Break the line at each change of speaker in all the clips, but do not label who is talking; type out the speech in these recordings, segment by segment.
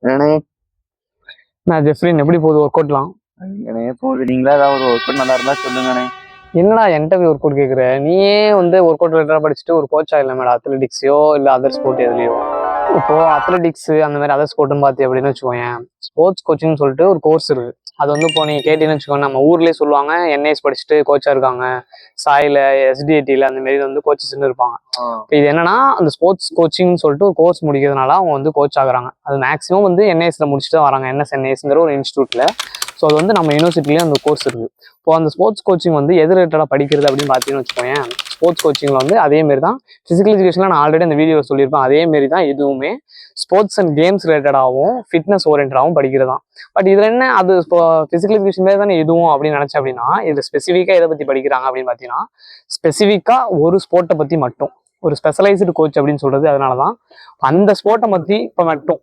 என்னண்ணே
நான் ஜெஃப்ரின் எப்படி போகுது ஒர்க் அவுட்லாம்?
என்னண்ணே போகுது. நீங்களா ஏதாவது ஒரு ஒர்க் அவுட் நல்லா இருந்தா சொல்லுங்கண்ணே.
என்னடா என்கிட்ட போய் ஒர்க் அவுட் கேட்குற? நீயே வந்து ஒர்க் அவுட் ரிலேட்டடாக படிச்சுட்டு ஒரு கோச்சா இல்லை மேடம், அத்லெட்டிக்ஸையோ இல்லை அதர் ஸ்போர்ட் எதுலையோ. இப்போ அத்லெட்டிக்ஸ் அந்த மாதிரி அதர் ஸ்போர்ட்னு பார்த்து அப்படின்னு வச்சுக்கோங்க, ஸ்போர்ட்ஸ் கோச்சிங்னு சொல்லிட்டு ஒரு கோர்ஸ் இருக்கு. அது வந்து இப்போ நீங்கள் கேட்டீங்கன்னு வச்சுக்கோங்க, நம்ம ஊர்லேயே சொல்லுவாங்க என்ஐஎஸ் படிச்சுட்டு கோச்சா இருக்காங்க, சாயில எஸ்டிஐடியில் அந்த மாதிரி வந்து கோச்சஸ்ன்னு இருப்பாங்க. இது என்னன்னா அந்த ஸ்போர்ட்ஸ் கோச்சிங்னு சொல்லிட்டு ஒரு கோர்ஸ் முடிக்கிறதுனால அவங்க வந்து கோச் ஆகுறாங்க. அது மேக்ஸிமம் வந்து என்ஐஎஸ்ல முடிச்சுட்டு தான் வராங்க, என்எஸ்ங்கிற ஒரு இன்ஸ்டியூட்ல. ஸோ அது வந்து நம்ம யூனிவர்சிட்டிலேயே அந்த கோர்ஸ் இருக்குது. இப்போ அந்த ஸ்போர்ட்ஸ் கோச்சிங் வந்து எது ரிலேட்டடாக படிக்கிறது அப்படின்னு பார்த்தீங்கன்னு வச்சுக்கோங்க, ஸ்போர்ட்ஸ் கோச்சிங்கில் வந்து அதேமாரி தான் ஃபிசிக்கல் எஜுகேஷனில் நான் ஆல்ரெடி அந்த வீடியோவில் சொல்லியிருப்பேன், அதேமாரி தான் இதுவுமே ஸ்போர்ட்ஸ் அண்ட் கேம்ஸ் ரிலேட்டடாகவும் ஃபிட்னஸ் ஓரியன்டாகவும் படிக்கிறது தான். பட் இதில் என்ன, அது இப்போ ஃபிசிக்கல் எஜுகேஷன் மாதிரி தானே இதுவும் அப்படின்னு நினச்சேன். அப்படின்னா இது ஸ்பெசிஃபிக்காக எதை பற்றி படிக்கிறாங்க அப்படின்னு பார்த்தீங்கன்னா, ஸ்பெசிஃபிக்காக ஒரு ஸ்போர்ட்டை பற்றி மட்டும், ஒரு ஸ்பெஷலைஸ்டு கோச் அப்படின்னு சொல்கிறது அதனால தான். அந்த ஸ்போர்ட்டை பற்றி இப்போ மட்டும்,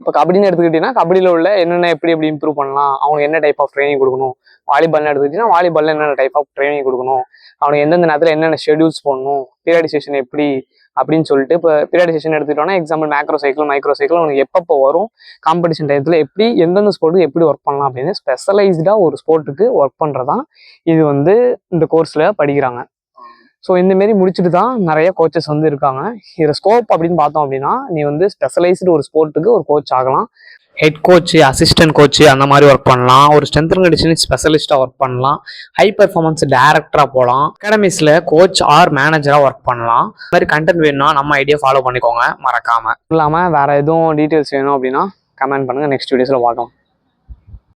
இப்போ கபடின்னு எடுத்துக்கிட்டீங்கன்னா கபடியில் உள்ள என்னென்ன எப்படி எப்படி இம்ப்ரூவ் பண்ணலாம், அவனுக்கு என்ன டைப் ஆஃப் ட்ரைனிங் கொடுக்கணும். வாலிபால்னு எடுத்துக்கிட்டீங்கன்னா வாலிபாலில் என்னென்ன டைப் ஆஃப் ட்ரைனிங் கொடுக்கணும், அவனுக்கு எந்தெந்த நேரத்தில் என்னென்ன ஷெடியூல்ஸ் போடணும், பீரியாடிசேஷன் எப்படி அப்படின்னு சொல்லிட்டு. இப்போ பீரியாடிசேஷன் எடுத்துக்கிட்டோன்னா example macro cycle micro cycle அவனுக்கு எப்பப்போ வரும், காம்படிஷன் டயத்தில் எப்படி எந்தெந்த ஸ்போர்ட்டுக்கு எப்படி ஒர்க் பண்ணலாம் அப்படின்னு ஸ்பெஷலைஸ்டாக ஒரு ஸ்போர்ட்டுக்கு ஒர்க் பண்ணுறதான் இது வந்து இந்த கோர்ஸில் படிக்கிறாங்க. ஸோ இந்தமாரி முடிச்சுட்டு தான் நிறைய கோச்சஸ் வந்து இருக்காங்க. இதில் ஸ்கோப் அப்படின்னு பார்த்தோம் அப்படின்னா, நீ வந்து ஸ்பெஷலைஸ்டு ஒரு ஸ்போர்ட்டுக்கு ஒரு கோச் ஆகலாம். ஹெட் கோச்சு, அசிஸ்டன்ட் கோச்சு அந்த மாதிரி ஒர்க் பண்ணலாம். ஒரு ஸ்ட்ரென்த் அண்ட் கண்டிஷனிங் ஸ்பெஷலிஸ்ட்டாக ஒர்க் பண்ணலாம். ஹை பெர்ஃபார்மன்ஸ் டேரக்டராக போகலாம். அகாடமிஸில் கோச் ஆர் மேனேஜராக ஒர்க் பண்ணலாம். இந்த மாதிரி கண்டென்ட் வேணும்னா நம்ம ஐடியா ஃபாலோ பண்ணிக்கோங்க மறக்காமல். இல்லாமல் வேறு எதுவும் டீட்டெயில்ஸ் வேணும் அப்படின்னா கமெண்ட் பண்ணுங்கள், நெக்ஸ்ட் வீடியோஸில் பார்க்கலாம்.